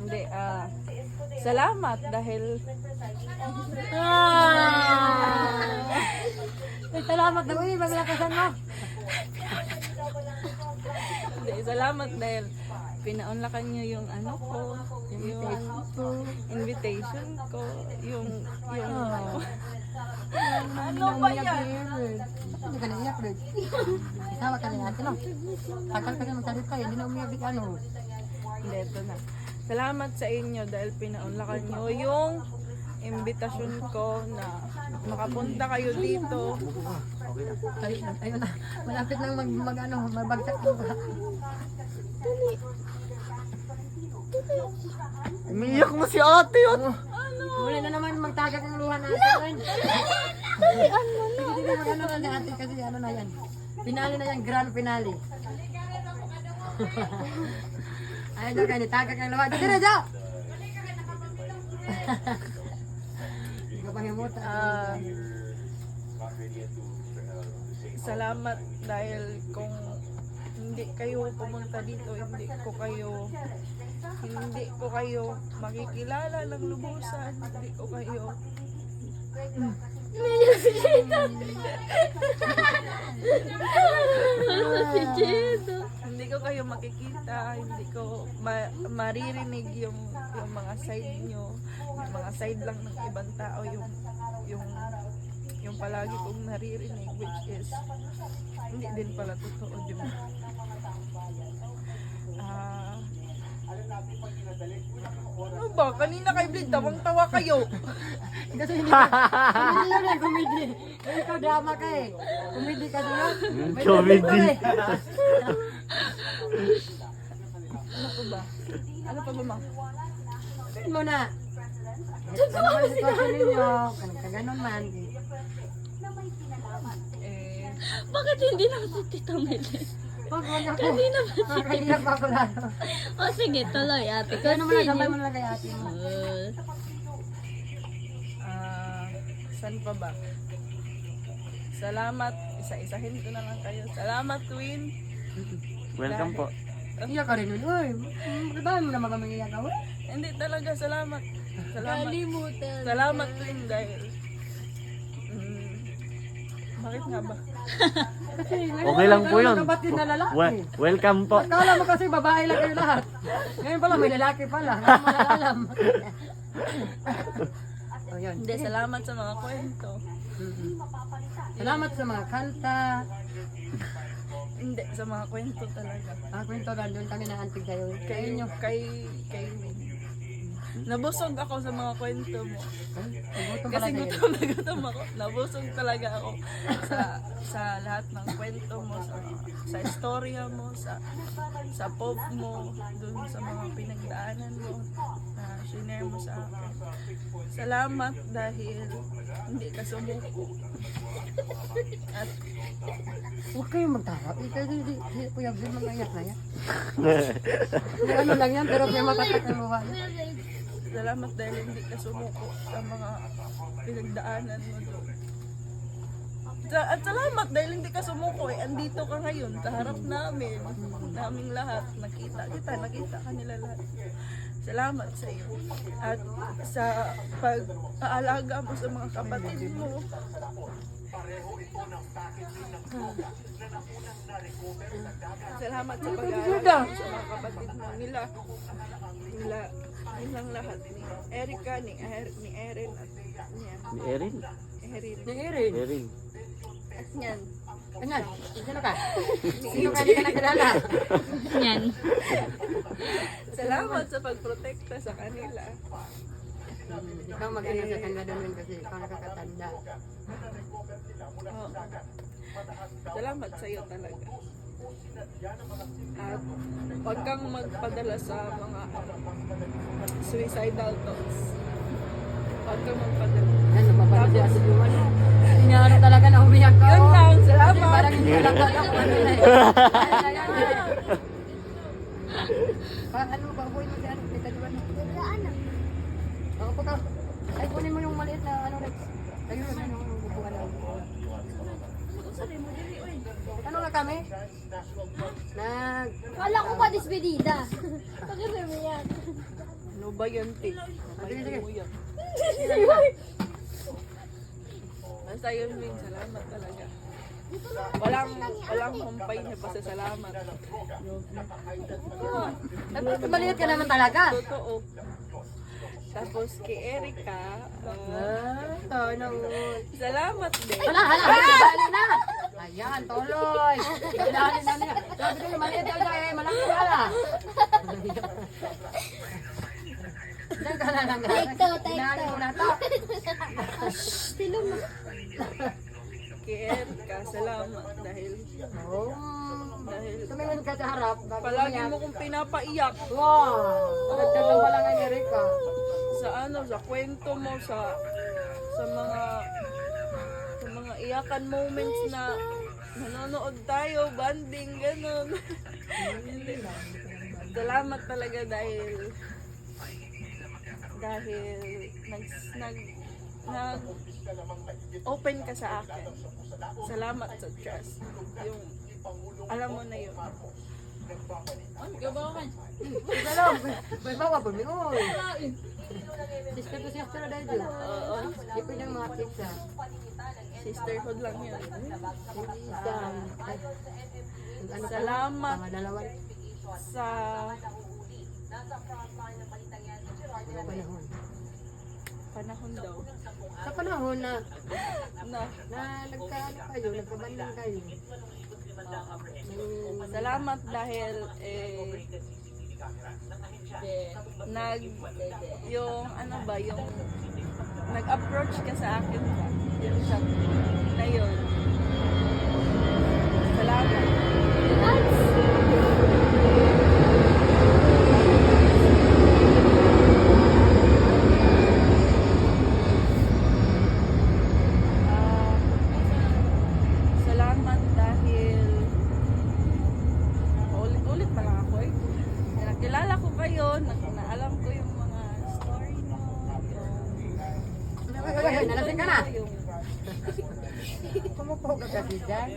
Hindi, salamat dahil Ay, salamat na uy, maglakasan mo. hindi, salamat dahil pinaunlakan niyo yung ano ko, yung invitation ko, yung Ano ba yan? Hindi ka naiyak, Red. Isawa ka na natin, no? Takal ka na magsalita, hindi na umiyak ano. hindi, ito na. Salamat sa inyo dahil pinaunlakan niyo yung imbitasyon ko na makapunta kayo dito. Ayun na. Malapit nang magbagsak ko. Umiyak mo si ate yun. Muli na naman magtagak ng luha natin. Sige, mag-ano na natin kasi ano na yan. Finale na yan, grand finale. Ayun na kayo, tagak ng luha. Dito na, Jo! Hindi ko pangimutan. Salamat dahil kung hindi kayo pumunta dito, hindi ko kayo makikilala ng lubusan, hindi ko kayo hindi ko kayo makikita, hindi ko maririnig yung mga side nyo, yung mga side lang ng ibang tao, yung palagi kong naririnig, which is hindi din pala totoo, di ba? Ano ba? Kanina kay Blade, tawang-tawa kayo. Kasi hindi yun eh, comedy. Ikaw drama ka eh. Comedy ka doon. Comedy. Ano pa ba? Ano pa ba, ma? Sabihin mo na. Ano ba ang sitwasyon ninyo? Kung kaganon man. Bakit hindi lang si Tita Meli? Pag wala ko. Nakakahiyak pa ako lalo. O sige, tuloy ate. Kaya naman lang, sabay Continue. mo na lang kay ate mo. Saan pa ba? Salamat. Isa-isahin ko na lang kayo. Salamat, Twin. Welcome po. Iyak ka rin nun. Uy, bakit mo na magamiyak ka? Uy. Hindi talaga, salamat. Salamat. Kalimutan. Salamat, Twin, dahil bakit nga ba? Kasi Okay lang po yun. Kapatid na lalaki. Welcome po. Akala mo kasi babae lang kayo lahat. Ngayon pala may lalaki pala. Ngayon mo na alam. Oh, yun. Hindi, salamat sa mga kwento. Salamat sa mga kanta. Hindi, sa mga kwento talaga. Kwento na doon kami na antig kayo. Kayo nyo. Kay nabusog ako sa mga kwento mo. Gutom pala Kasi kayo. gutom na gutom ako. Nabusog talaga ako sa lahat ng kwento mo, sa istorya mo, sa pop mo, dun sa mga pinagdaanan mo na shinare mo sa akin. Salamat dahil hindi ka sumuko. At Huwag kayong magtarap. Kasi di Kuya Bill mag-ayak na yan. Ano lang yan, pero may matatak ang luha yan. salamat dahil hindi ka sumuko sa mga pinagdaanan mo doon. At salamat dahil hindi ka sumuko eh. Andito ka ngayon sa harap naming lahat. Nakita ka nila lahat. Salamat sa iyo. At sa pag-aalaga mo sa mga kapatid mo. Salamat sa pag-aalaga mo sa mga kapatid mo nilang lahat ni Erica, ni Erin at niyan. Ni Erin? Erin. Ni Erin. Erin. At niyan. Ayan, sino ka? Sino ka? Hindi ka nakilala. Yan. Salamat sa pagprotekta sa kanila. Ikaw mag-ano sa kanila doon kasi ikaw nakakatanda. Oo. Salamat sa iyo talaga. At huwag kang magpadala sa mga suicidal thoughts. Huwag kang magpadala. Yan, lumabas si Ate Juman. Sinyaro talaga na umiyak ka. Yun lang, Kasi salamat. parang hindi lang ako kanina eh. Ano ba, buhay mo si ano? Kita Juman. Ako po ka. Ay, kunin mo yung maliit na ano, Rex. Ayun, ano, bubuhan na. Ano na kami? Kala ko pa dispedida. Bakit mo yan? Ano ba yan, Ti? Sige, sige. Basta yun, Wing. Salamat talaga. Walang humpay na pasasalamat. Tapos maliit ka naman talaga. Totoo. Tapos kay Erica, salamat din. Hala, dali na. Ayan, tuloy. Dali na niya. Sabi ko, maliit daw siya eh, malaki pala. Diyan ka na lang. Inaali mo na to. Kay Erika, salamat dahil Oo. Tumingin ka sa harap. Bakit palagi umiyak? mo kong pinapaiyak Wow! Nagtatang pa lang ang Erika. sa kwento mo, sa mga iyakan moments na nanonood tayo, banding, ganun. Salamat talaga dahil nag open ka sa akin. Salamat sa trust. Yung alam mo na yun. Salam. May bawa po. Uy. Sister ko siya na dahil. Oo. Di po yung mga pizza. Sisterhood lang yun. Isa. Salamat Mga dalawa. sa Panahon. panahon daw Sa panahon na na nagkaano kayo, nagkabanding kayo. salamat dahil yung ano ba yung nag-approach ka sa akin ba yung shop na yun. Salamat. Salamat dahil ulit pa lang ako eh. Nakilala ko kayo, naalam ko yung mga story mo, Ay, nalasing ka na. yung Kumupo ka kasi dyan.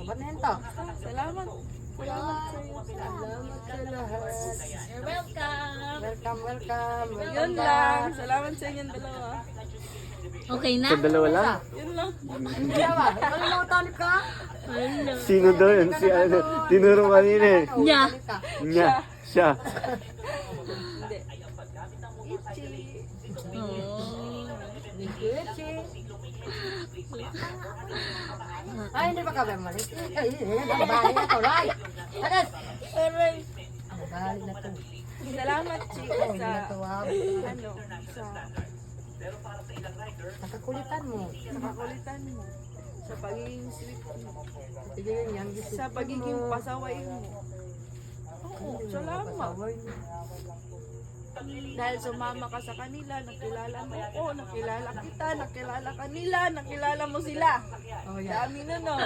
Ba't na yun to? salamat. Salamat sa iyo. Salamat sa lahat. You're welcome. Welcome, welcome. Yun lang. Salamat sa inyong dalawa. Okay na? Dalawa lang? Yun lang. Hindi ba? Kalimutan ka? Sino doon? Si ano? Tinuro kanina eh. Nya. Nya. Siya. Hindi. Ichi. Ay, hindi ba ka ba mali? Ay, nabali na to, right? Anas! Aray. Nabali na to. Salamat, Chi, Oh, hindi sa na to, ah. ano, sa Nakakulitan mo. kakulitan mo, sa pagiging sweet mo, Sige yun yan. sa pagiging pasaway mo. Oo, salamat. Pasaway mo. Dahil sumama ka sa kanila, nakilala mo ako, nakilala kita, nakilala kanila, nakilala mo sila. Oh, yeah. Dami na no.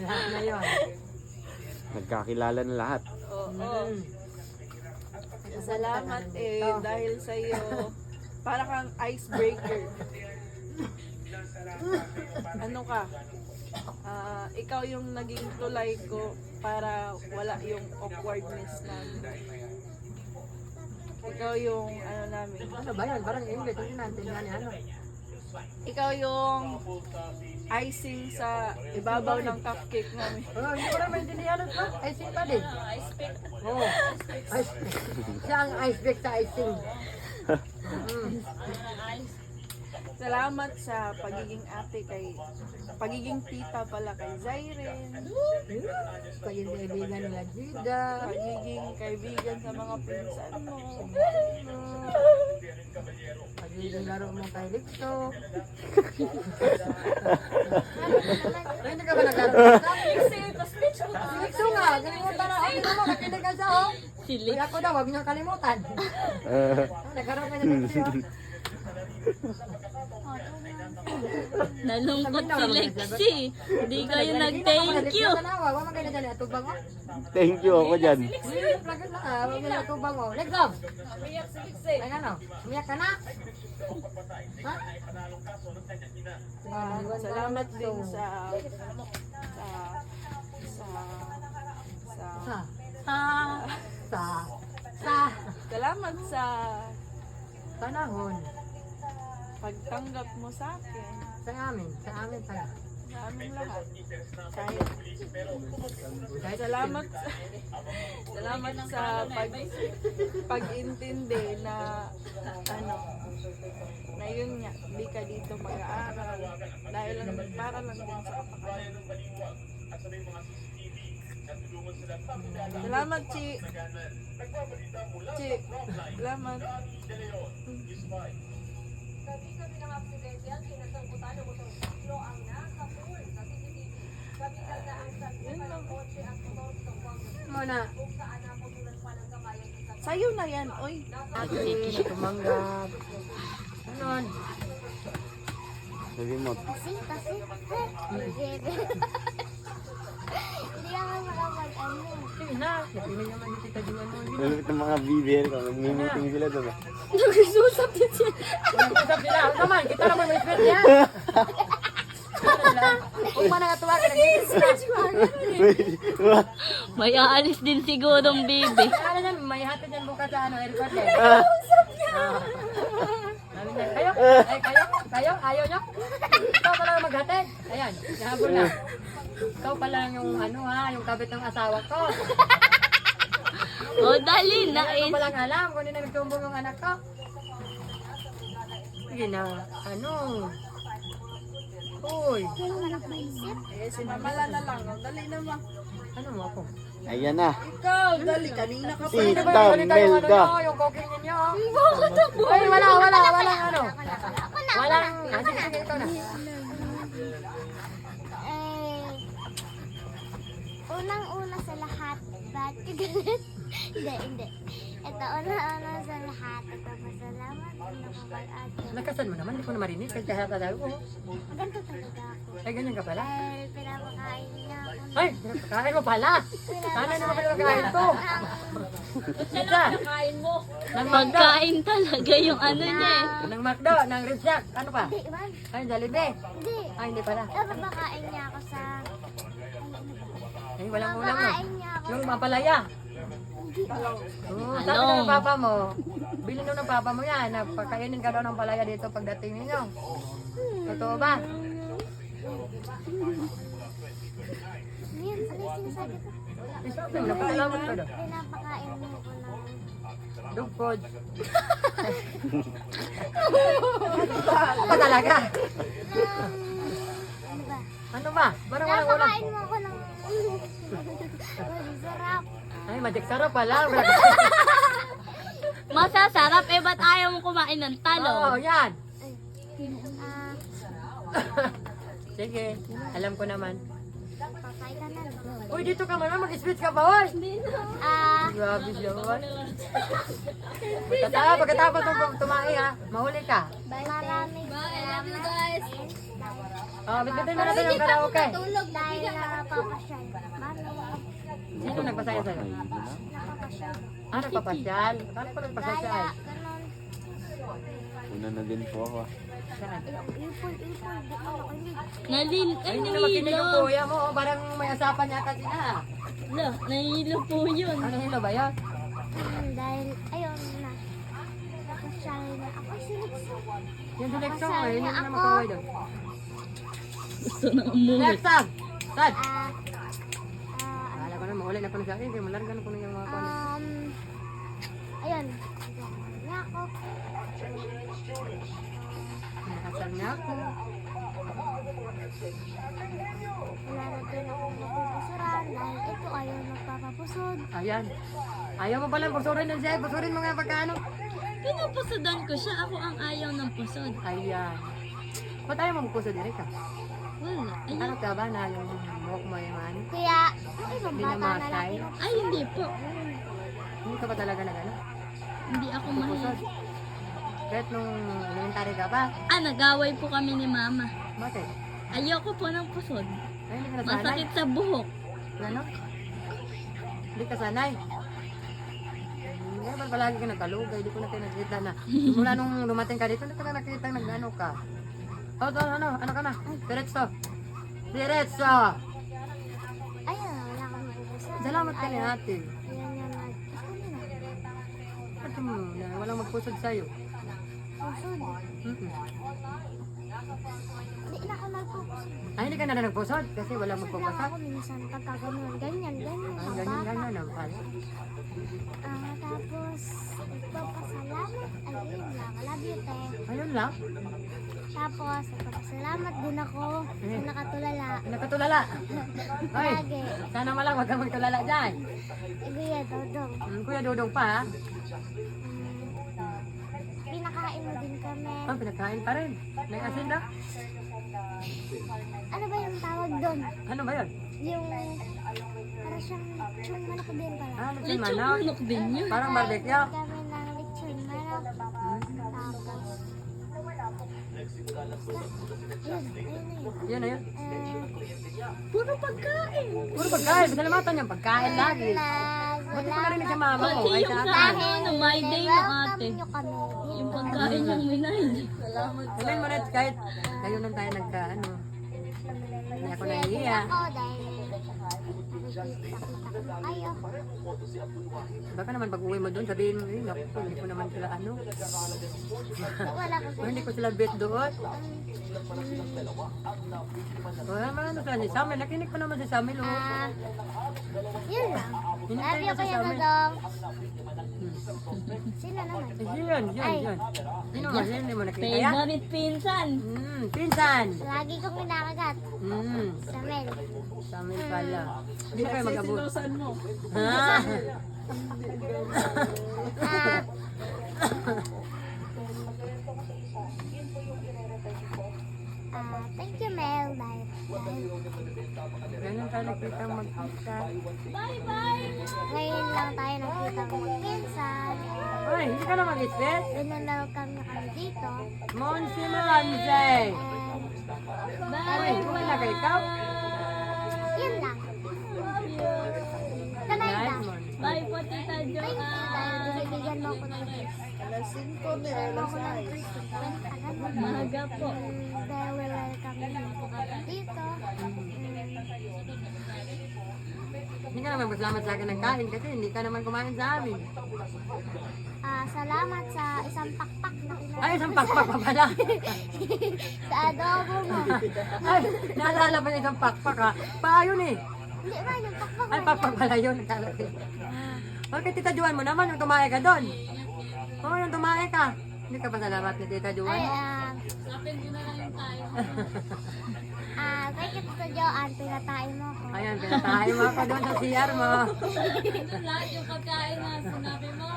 Lahat na yun. Nagkakilala na lahat. Oo. Salamat dahil sa iyo para kang icebreaker. Ano ka? Ikaw yung naging tulay ko para wala yung awkwardness namin. Ikaw yung ano namin. Ano ba yan? Parang English. Hindi natin yan. Ano? Ikaw yung icing sa ibabaw ng cupcake namin. Oh, hindi ko na maintindihan ito. Icing pa din. Oh, ice pick. Siya ang ice pick sa icing. Salamat sa pagiging ate pagiging tita pala kay Zyrene. Pagiging kaibigan nila Gida. Pagiging kaibigan sa mga pinsan mo. Pagiging laro mo kay Lixo. Ay, hindi ka ba naglaro? Lixo nga, kalimutan na. Ay, mo, nakinig ka siya, oh. Kaya ako daw, huwag niyo kalimutan. Nagkaroon ka niya ng Lixo. Nalungkot si Lexi. Hindi kayo nag-thank you. Huwag mo kayo na dali, atubang mo. Thank you ako dyan. Plagit lang ah, huwag mo na atubang mo. Let's go! Ay, ano? Umiyak ka na? Ha? Salamat din sa salamat sa panahon. pagtanggap mo sa akin. Sa amin pala. Sa aming lahat. Salamat sa pag-intindi na ano na yun nga, di ka dito mag-aaral dahil lang para lang din sa kapakanan. Salamat, Chi. Chi, salamat. Muna. Sa'yo na yan, oy. Ate, tumanggap. Ganon. Sabi mo, Kasi, hindi ako makapag-ano. Sige na, napinig naman yung tita Juan mo. lalapit ng mga bibir ko. Nag-meeting sila doon. Nagsusap din siya. Usap sila. Ano naman, kita naman may sweat yan. Kung man nakatuwa ka, May aalis din sigurong baby. Kala niya, may hatid yan bukas sa airport eh. Sabi niya, kayo? Ay, kayo? Ayaw niyo? Ikaw pala ang maghatid. Ayan, nahabol na. Ikaw pala yung yung kabit ng asawa ko. O, dali na Hindi is. ko palang alam kung hindi na nagtumbong yung anak ko. Sige na, Uy, Eh, si Mamala na lang. Oh. Dali na, ma. ano mo ako? Ayan na. Ikaw, dali. Kanina ka pa. Si Hindi ba yung ganito yung Melda. yung cooking ninyo? Ay, walang Walang, sige, ito na. Unang-una sa lahat, ba't ka ganit? Hindi. Ito, unang-una sa lahat, nagpapasalamat ko na kapag-ate. Lakasan mo naman, hindi ko na marinig. Kasi kaya tayo ko. Ganito talaga ako. Ay, ganyan ka pala. Dahil pinapakain niya ako. Ay, kakain mo pala. Sana naman kayo kakain ko. Isa. Kain mo. Ng McDo. Pagkain talaga yung ano niya eh. Ng McDo, ng Red Shack. Ano pa? Hindi, man. Ay, Jollibee. Hindi. Ay, hindi pala. Napapakain niya ako sa... Ay, walang ulam mo. Napapakain niya ako Yung sa... mapalaya. Hindi. Oo, sabi daw ng papa mo, bilhin daw ng papa mo yan, na pakainin ka daw ng palaya dito pagdating ninyo. Totoo ba? Ngayon, ano yung sinasabi ko? Isabi mo, napakalaman ka daw. Pinapakain mo ko ng... Dog food. Ano ba talaga? Ano ba? Ano ba? Parang walang ulam. Pinapakain mo ko ng... Masarap. Ay, magic sarap pala. Masasarap eh, ba't ayaw mo kumain ng Oo, talong? yan. Ah, Sige, alam ko naman. pakain ka na. Uy, dito ka man, mag-speech ka ba, oy? Ah, Grabe siya, oy. Pagkatapos mo tumae, ha? Mahuli ka. maraming salamat. Guys. Oh, bitbitin mo natin yung karaoke. Dahil nakapapasyal. Mami, Sino nagpasaya sa'yo? nakapasyal. Ah, nagpapasyal. Paano ko nagpasyal? Kaya, ganon. Una na din po ako. Saan? Ipon, di ako nakinig. Nalil, Ay, ay hindi na makinig yung nahilo. kuya mo. Oh, parang may asapan yata sila. Lo, nahilo po yun. Ano hilo ba yun? Dahil, ayun na. Napasyal na ako. Sinigso. Yung direksyon ko, Pasal yun niya yung ako. makaway doon. Gusto na umuwi. Next time! Sad! Ah, Akala ko na, mahuli na ko na siya. Hindi, malargan ko na yung mga kuwan. ayun. Niya ako. Nakasal niya ako. Wala na din ako mapupusuran dahil ito ayaw magpapapusod. Ayan. Ayaw mo palang pusurin ng siya. Pusurin mo nga pagkaano. Pinupusudan ko siya. Ako ang ayaw ng pusod. Ayan. Ba't ayaw mo magpusod, Erika? Wala. Ay, Ano ka ba na yung buhok mo yung ano? Kaya, yung ibang Hindi bata na na lang masay? ay, hindi po. Hindi ka ba talaga na gano'n? Hindi ako Pusod. mahal. Kahit nung elementary ka ba? Ah, nag-away po kami ni mama. Bakit? Ayoko po ng pusod. Ay, hindi ka nasanay? Masakit sa buhok. Ano? Hindi ka sanay? Hindi ba palagi ka nagkalugay? Hindi ko na kayo nakita na. Mula nung dumating ka dito, hindi ko na nakita nag-ano ka. Oh, ano ka na? Diretso. Diretso! ayun, wala akong mapupusuran. Salamat ka ni ate. Ayun yung ito na. Ate mo, na walang magpusod sa'yo. Pusod. Mm-mm. Hindi na ako nagpupusod. Ay, hindi ka na nagpusod kasi walang Pusod lang magpupusod. ako minsan pagka ganyan, ganyan, Ay, sa ganyan, bata. ganyan ang pala. Tapos, nagpapasalamat. Ayun lang, love you, te. Ayun lang. Tapos, salamat din ako sa nakatulala. Nakatulala. Hoy, Lagi. sana malang wag kang magtulala dyan. Iguya, Dodong. Kuya Dudong pa ha. Pinakain mo din kami. Pinakain pa rin. May asin na. Ano ba yung tawag doon? Ano ba yun? Yung, para siyang lechon manok din pala. Lechon Lechon manok. manok din yun. Parang barbecue. Kami ng lechon manok. Tapos, yun, Yun na yun. Puro pagkain. Puro pagkain. Salamatan yung pagkain lagi. Buti ko narinig sa mama ko. Pati Ay, yung sa sa akin. ano, my day mo ate. welcome nyo kami. Yung pagkain yung minay. Sabihin mo na kahit kayo nang tayo nagka ano. Hindi ako nahihiya. Ako dahil nakikita ko kayo. Baka naman pag uwi mo doon, sabihin mo, naku, hindi ko naman sila ano. Wala ko O, hindi ko sila bet doon. Wala naman ano sila si Samuel. Nakinig pa naman si Samuel. Oh. Yun lang. Love you, Kuya Dodong. Sino naman? Yun. Sino mo? Sino hindi mo nakita yan? Favorite pinsan. Pinsan. Lagi kong pinakagat. Sa Mel. Samuel pala. Hindi na kayo mag-abot. Sinusan mo. Ha? Ah, thank you, Mel. Dahil Ganun tayo nakita mag-isa. ngayon lang tayo nakita magpinsan. Uy, hindi ka na mag-isip? Binunelcome niya kami dito. Monsi Monse. Uy, And, kumain na ka ikaw? yun lang. Kanay Nice, lang. Mon. Bye po, Tita Thank you dahil Joanne. binibigyan mo ako ng gift. Alas 5 Binibigyan mo ako ng gift. Mahaga po. Dahil welcome niyo po kami dito. Hindi ka naman pasalamat sa akin ng kain kasi hindi ka naman kumain sa amin. Salamat sa isang pakpak na kinakain. Ay, isang pakpak pa pala. Sa adobo mo. Ay, naalala pa yung isang pakpak ha. Paa yun eh. Hindi ba yung pakpak? Ay, pakpak pala yun. Akala ko. Bakit Tita Juan mo naman yung tumae ka doon? Oo, yung tumae ka. Hindi ka pasalamat ni Tita Juan Ay, mo? thank you sa Joanne, pinatain mo ko. Ayan, pinatahay mo ako doon sa CR mo. Lahat yung pagkain na sinabi mo.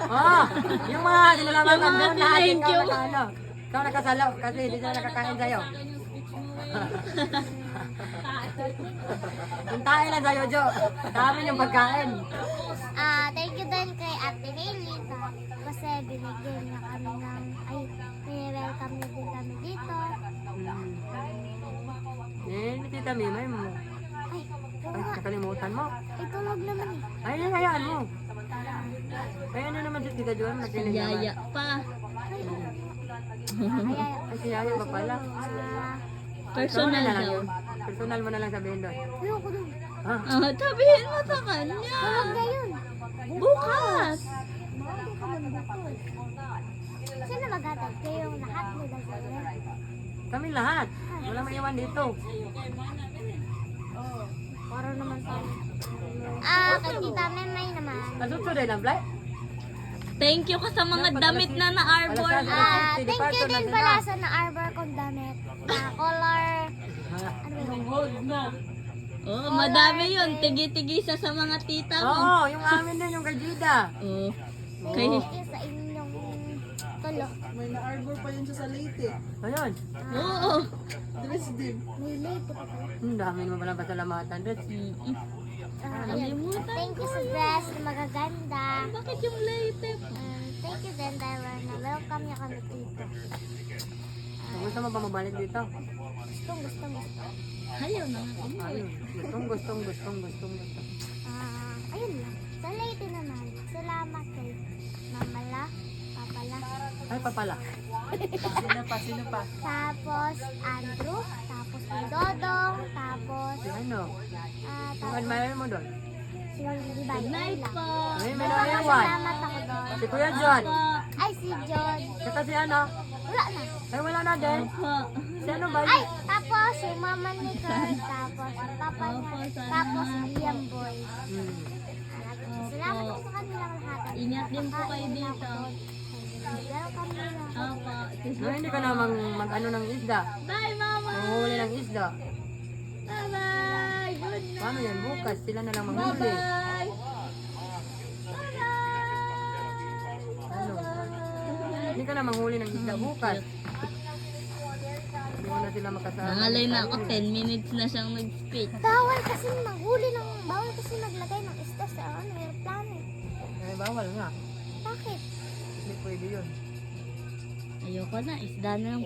Oh, yung mga sinalaman ka doon, lahat Thank ikaw you. nakano. Ikaw nakasalaw kasi hindi sila nakakain sa'yo. Puntahin lang sa'yo, Jo. Sa amin yung pagkain. Thank you din kay Ate Hailey kasi binigyan niya kami ng, welcome niya din kami dito. Eh, ni Tita Mimay mo. Ay, oo Ay, nga, nakalimutan mo. itulog naman eh. Ay, hayaan mo. Ay, ano naman si Tita Juan, makinig naman. Yaya pa. Kaya, Ay, si Yaya ba pala? Personal na lang daw. yun. Personal mo na lang sabihin doon. ayoko dun. Ha? Sabihin mo sa kanya. Huwag na yun. Bukas. Bago ka magbukas. Sino maghatag? Kayong lahat nila sa'yo. Kami lahat. Wala maiwan dito. Para naman tayo. Kay Tita Memay naman. Kasutso din ang flight. Thank you ka sa mga damit na na-arbor. Thank you din pala sa na-arbor kong damit. Na color. Ano ba yun? Oh, madami yun. Tigi-tigi sa mga tita mo. Oo, yung amin din, yung kay Gida. Oh. Thank you sa inyong tulo. May na-arbor pa yun siya sa Leyte. Ayun. Oo. Dress din. May late pa kayo. Ang dami mo pala pasalamatan, Red. Ayun. Thank you sa dress na magaganda. Bakit yung late? Thank you din dahil na-welcome niya kami dito. Gusto mo ba mabalik dito? Gusto. Ayaw na. Ayun. Gustong. Ayun lang. Sa Leyte naman. Salamat kay Mamala, Papala. Ay, papala. Sino pa? Tapos Andrew. Tapos si Dodong. Tapos Si ano? Yung tapos admirer mo doon? si Libay. Good night po. Ay, may naiwan. Salamat ako doon. Si Kuya John. Ay, si John. Saka si ano? Wala na. Ay, wala na din. Po. Si ano ba? Ay, tapos yung mama ni Kurt. Tapos yung papa niya. Tapos si Liam Boy. Hmm. Salamat po sa kanilang lahat. Ingat din po kayo dito. Meron kami lang. Apa. Hindi ka namang mag-ano ng isda. Bye, Mama! Manghuli ng isda. Bye-bye! Good night! Paano yan? Bukas sila na lang manghuli. Bye-bye! Ano? Hindi ka na manghuli ng isda bukas. Hindi mo na sila makasama. Nangalay na ako, 10 minutes na siyang nag-speak. Bawal kasi maglagay ng isda sa aeroplano. Eh, bawal nga. Bakit? Hindi pwede yun. Ayoko na, isda na lang